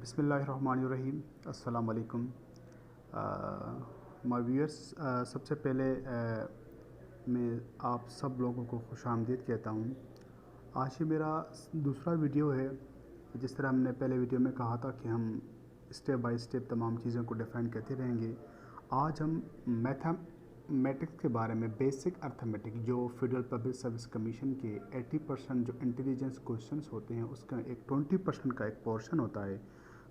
बिस्मिल्लाहिर्रहमानिर्रहीम। अस्सलाम वालेकुम माय व्यूअर्स। सबसे पहले मैं आप सब लोगों को खुशामदीद कहता हूँ। आज ये मेरा दूसरा वीडियो है। जिस तरह हमने पहले वीडियो में कहा था कि हम स्टेप बाय स्टेप तमाम चीज़ों को डिफ़ाइन करते रहेंगे। आज हम मैथमेटिक्स के बारे में, बेसिक अर्थमेटिक जो फेडरल पब्लिक सर्विस कमीशन के 80% जो इंटेलिजेंस क्वेश्चंस होते हैं उसका एक 20% का एक पोर्शन होता है,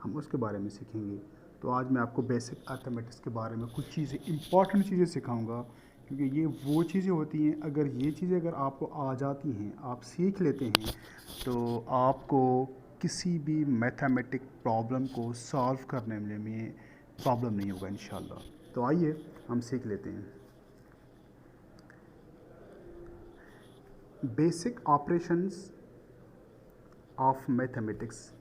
हम उसके बारे में सीखेंगे। तो आज मैं आपको बेसिक अर्थमेटिक्स के बारे में कुछ चीज़ें, इंपॉर्टेंट चीज़ें सिखाऊंगा, क्योंकि ये वो चीज़ें होती हैं, अगर ये चीज़ें अगर आपको आ जाती हैं, आप सीख लेते हैं, तो आपको किसी भी मैथमेटिक प्रॉब्लम को सॉल्व करने में प्रॉब्लम नहीं होगा इंशाल्लाह। तो आइए हम सीख लेते हैं। Basic operations of mathematics.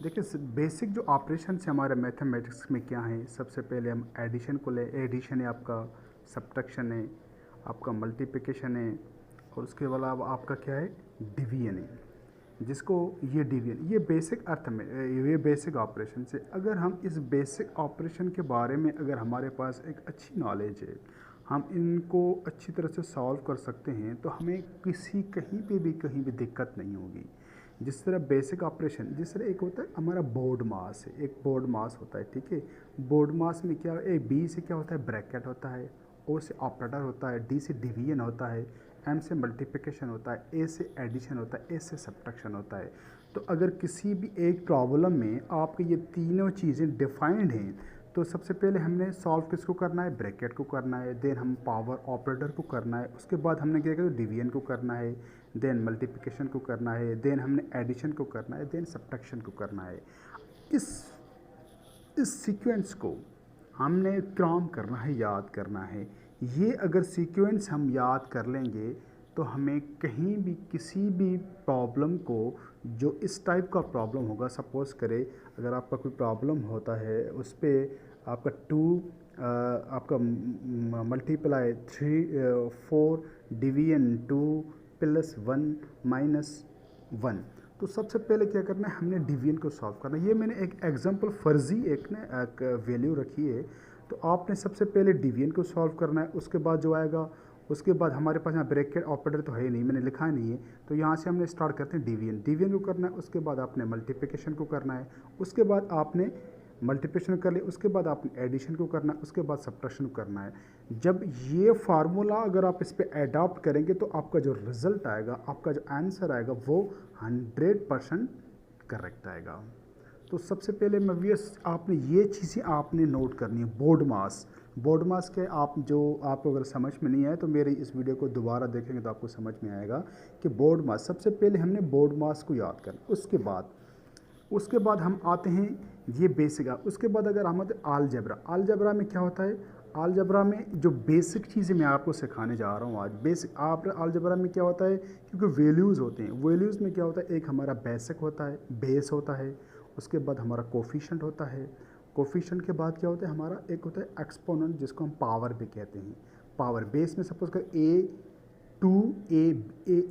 देखिए, बेसिक जो ऑपरेशन है हमारे मैथमेटिक्स में क्या है। सबसे पहले हम एडिशन को ले। एडिशन है आपका, सब्ट्रैक्शन है आपका, मल्टीप्लिकेशन है, और उसके अलावा आपका क्या है, डिवीजन है। जिसको ये डिवीजन, ये बेसिक अर्थ में, ये बेसिक ऑपरेशन से अगर हम इस बेसिक ऑपरेशन के बारे में अगर हमारे पास एक अच्छी नॉलेज है, हम इनको अच्छी तरह से सॉल्व कर सकते हैं, तो हमें कहीं भी दिक्कत नहीं होगी। जिस तरह बेसिक ऑपरेशन, जिस तरह एक होता है हमारा बोर्ड मास है, एक बोर्ड मास होता है, ठीक है। बोर्ड मास में क्या, ए बी से क्या होता है, ब्रैकेट होता है, ओ से ऑपरेटर होता है, डी से डिवीजन होता है, एम से मल्टीप्लिकेशन होता है, ए से एडिशन होता है, ए से सब्ट्रैक्शन होता है। तो अगर किसी भी एक प्रॉब्लम में आपके ये तीनों चीज़ें डिफाइंड हैं, तो सबसे पहले हमने सॉल्व किसको करना है, ब्रैकेट को करना है, देन हम पावर ऑपरेटर को करना है, उसके बाद हमने क्या किया, डिवीजन को करना है, देन मल्टीप्लिकेशन को करना है, देन हमने एडिशन को करना है, देन सब्ट्रैक्शन को करना है। इस इस सीक्वेंस को हमने क्रॉम करना है, याद करना है। ये अगर सीक्वेंस हम याद कर लेंगे, तो हमें कहीं भी किसी भी प्रॉब्लम को, जो इस टाइप का प्रॉब्लम होगा, सपोज़ करें अगर आपका कोई प्रॉब्लम होता है, उस पर आपका आपका मल्टीप्लाई 4 डिवीजन 2 +1 -1, तो सबसे पहले क्या करना है, हमने डिवीजन को सॉल्व करना है। ये मैंने एक एग्जांपल फर्जी एक वैल्यू रखी है, तो आपने सबसे पहले डिवीजन को सॉल्व करना है। उसके बाद जो आएगा, उसके बाद हमारे पास यहाँ ब्रैकेट ऑपरेटर तो है नहीं, मैंने लिखा नहीं है, तो यहाँ से हमने स्टार्ट करते हैं डिवीजन। डिवीजन को करना है, उसके बाद आपने मल्टीप्लिकेशन को करना है, उसके बाद आपने मल्टीप्लिकेशन कर लिया, उसके बाद आपने एडिशन को करना है, उसके बाद सब्ट्रैक्शन को करना है। जब ये फार्मूला अगर आप इस पर एडॉप्ट करेंगे, तो आपका जो रिज़ल्ट आएगा, आपका जो आंसर आएगा, वो 100% करेक्ट आएगा। तो सबसे पहले मवियस आपने ये चीज़ें आपने नोट करनी है। बोर्ड मास के आपको अगर समझ में नहीं आए, तो मेरी इस वीडियो को दोबारा देखेंगे तो आपको समझ में आएगा कि बोर्ड मास, सबसे पहले हमने बोर्ड मास को याद करना। उसके बाद हम आते हैं ये बेसिक। उसके बाद अगर हम आते हैं अलजेब्रा में क्या होता है, अलजेब्रा में जो बेसिक चीज़ें मैं आपको सिखाने जा रहा हूँ आज, बेसिक आप अलजेब्रा में क्या होता है, क्योंकि वैल्यूज़ होते हैं। वैल्यूज़ में क्या होता है, एक हमारा बेसिक होता है, बेस होता है, उसके बाद हमारा कोफिशिएंट होता है, कोफिशिएंट के बाद क्या होता है, हमारा एक होता है एक्सपोनेंट, जिसको हम पावर भी कहते हैं। पावर बेस में सपोज कर ए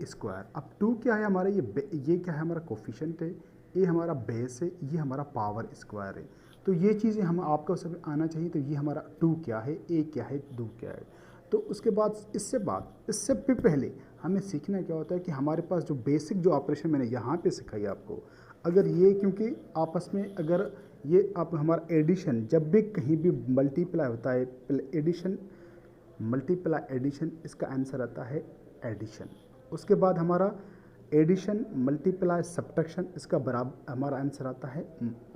स्क्वायर। अब 2 क्या है हमारा, ये क्या है, हमारा कोफिशिएंट है, ये हमारा बेस है, ये हमारा पावर स्क्वायर है। तो ये चीज़ें हम आपको सब आना चाहिए। तो ये हमारा 2 क्या है, ए क्या है, 2 क्या है। तो उसके बाद इससे भी पहले हमें सीखना क्या होता है कि हमारे पास जो बेसिक जो ऑपरेशन मैंने यहाँ पे सिखाई आपको, अगर ये, क्योंकि आपस में अगर ये आप हमारा एडिशन, जब भी कहीं भी मल्टीप्लाई होता है, एडिशन मल्टीप्लाई एडिशन, इसका आंसर आता है एडिशन। उसके बाद हमारा एडिशन मल्टीप्लाई सब्ट्रैक्शन, इसका बराबर हमारा आंसर आता है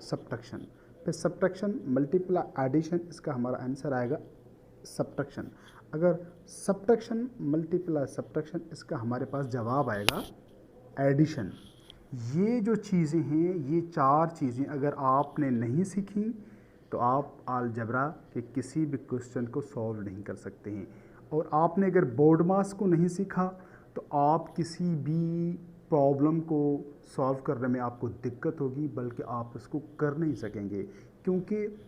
सब्ट्रैक्शन। फिर सब्ट्रैक्शन मल्टीप्लाई एडिशन, इसका हमारा आंसर आएगा सब्ट्रैक्शन। अगर सब्ट्रैक्शन मल्टीप्लाई सब्ट्रैक्शन, इसका हमारे पास जवाब आएगा एडिशन। ये जो चीज़ें हैं, ये 4 चीज़ें अगर आपने नहीं सीखी, तो आप अलजेब्रा के किसी भी क्वेश्चन को सॉल्व नहीं कर सकते हैं। और आपने अगर बोर्ड मास को नहीं सीखा, तो आप किसी भी प्रॉब्लम को सॉल्व करने में आपको दिक्कत होगी, बल्कि आप उसको कर नहीं सकेंगे। क्योंकि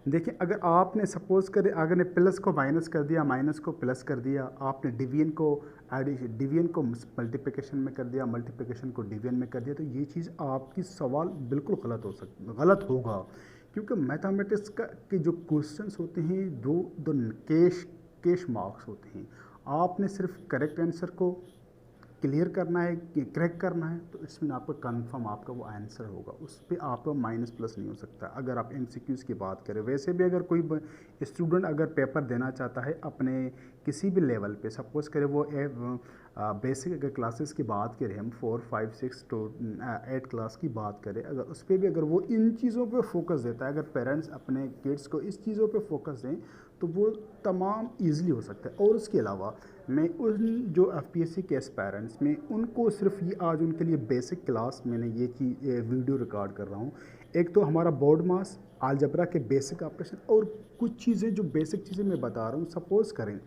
देखिए अगर आपने सपोज करें, अगर ने प्लस को माइनस कर दिया, माइनस को प्लस कर दिया, आपने डिवीजन को एडिशन, डिवीजन को मल्टीप्लिकेशन में कर दिया, मल्टीप्लिकेशन को डिवीजन में कर दिया, तो ये चीज़ आपकी सवाल बिल्कुल गलत होगा, क्योंकि मैथमेटिक्स का के जो क्वेश्चंस होते हैं दो दो कैश मार्क्स होते हैं। आपने सिर्फ करेक्ट आंसर को क्लियर करना है कि क्रैक करना है, तो इसमें आपका कंफर्म आपका वो आंसर होगा, उस पर आपका माइनस प्लस नहीं हो सकता। अगर आप एमसीक्यूज़ की बात करें, वैसे भी अगर कोई स्टूडेंट अगर पेपर देना चाहता है अपने किसी भी लेवल पे, सपोज़ करें वो बेसिक अगर क्लासेस की बात करें, हम 4, 5, 6 to 8 क्लास की बात करें, अगर उस पर भी अगर वो इन चीज़ों पे फोकस देता है, अगर पेरेंट्स अपने किड्स को इस चीज़ों पे फोकस दें, तो वो तमाम ईज़िली हो सकता है। और उसके अलावा मैं उन जो एफपीएससी के एस्पायरेंट्स में उनको सिर्फ ये आज उनके लिए बेसिक क्लास मैंने ये वीडियो रिकॉर्ड कर रहा हूँ। एक तो हमारा बोर्ड मास, अलजेब्रा के बेसिक ऑपरेशन, और कुछ चीज़ें जो बेसिक चीज़ें मैं बता रहा हूँ। सपोज़ करें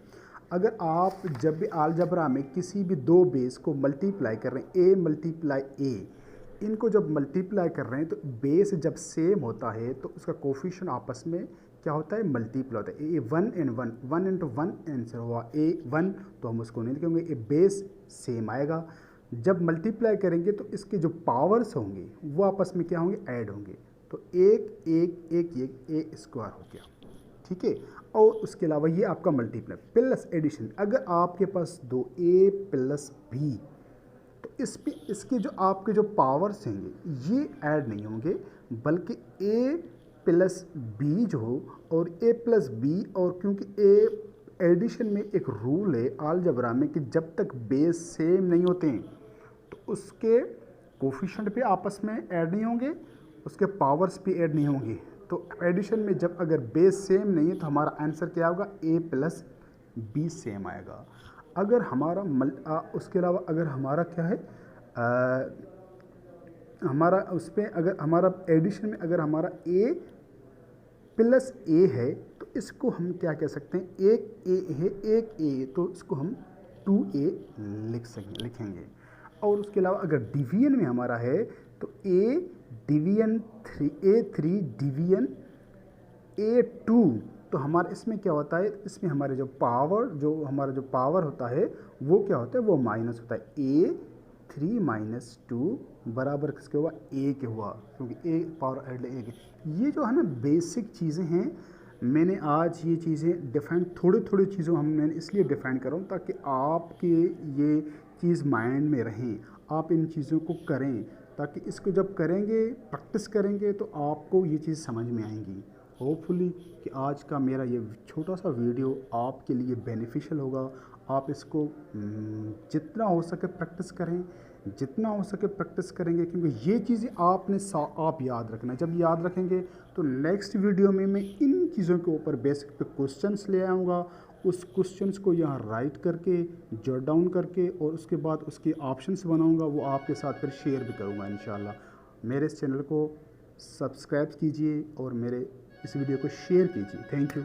अगर आप जब भी अलजेब्रा में किसी भी दो बेस को मल्टीप्लाई कर रहे हैं, ए मल्टीप्लाई ए, इनको जब मल्टीप्लाई कर रहे हैं तो बेस जब सेम होता है तो उसका कोफिशिएंट आपस में क्या होता है, मल्टीप्लाई होता है। ए 1 एंड 1, 1 इंटू 1 आंसर हुआ ए 1, तो हम उसको नहीं लिखेंगे, ए बेस सेम आएगा। जब मल्टीप्लाई करेंगे तो इसके जो पावर्स होंगे वो आपस में क्या होंगे, ऐड होंगे, तो एक एक एक एक ए स्क्वायर हो गया, ठीक है। और उसके अलावा ये आपका मल्टीप्लाई प्लस एडिशन, अगर आपके पास दो ए प्लस बी, तो इस पे इसके जो आपके जो पावर्स होंगे ये ऐड नहीं होंगे, बल्कि ए प्लस बी जो हो और ए प्लस बी, और क्योंकि ए एडिशन में एक रूल है अलजेब्रा में कि जब तक बेस सेम नहीं होते हैं तो उसके कोफिशिएंट भी आपस में ऐड नहीं होंगे, उसके पावर्स भी ऐड नहीं होंगे। तो एडिशन में जब अगर बेस सेम नहीं है तो हमारा आंसर क्या होगा, ए प्लस बी सेम आएगा। अगर हमारा उसके अलावा अगर हमारा क्या है, हमारा उस पर अगर हमारा एडिशन में अगर हमारा ए प्लस ए है तो इसको हम क्या कह सकते हैं, एक ए है, एक ए, तो इसको हम 2a लिखेंगे। और उसके अलावा अगर डिवीजन में हमारा है तो A division 3, A3 division A2, तो हमारा इसमें क्या होता है, इसमें हमारे जो पावर होता है वो क्या होता है, वो माइनस होता है। A3 माइनस 2 बराबर किसके हुआ, ए के हुआ, क्योंकि ए पावर ऐड ए के। ये जो है ना बेसिक चीज़ें हैं, मैंने आज ये चीज़ें डिफाइन थोड़ी चीज़ों मैंने इसलिए डिफाइन कर रहा हूँ ताकि आपके ये चीज़ माइंड में रहें, आप इन चीज़ों को करें, ताकि इसको जब करेंगे, प्रैक्टिस करेंगे, तो आपको ये चीज़ समझ में आएंगी। होपफुली कि आज का मेरा ये छोटा सा वीडियो आपके लिए बेनिफिशियल होगा। आप इसको जितना हो सके प्रैक्टिस करें, जितना हो सके प्रैक्टिस करेंगे, क्योंकि ये चीज़ें आप याद रखना। जब याद रखेंगे तो नेक्स्ट वीडियो में मैं इन चीज़ों के ऊपर बेसिक पे क्वेश्चंस ले आऊँगा, उस क्वेश्चंस को यहाँ राइट करके जॉट डाउन करके और उसके बाद उसके ऑप्शंस बनाऊँगा, वो आपके साथ फिर शेयर भी करूँगा इंशाल्लाह। मेरे इस चैनल को सब्सक्राइब कीजिए और मेरे इस वीडियो को शेयर कीजिए। Thank you.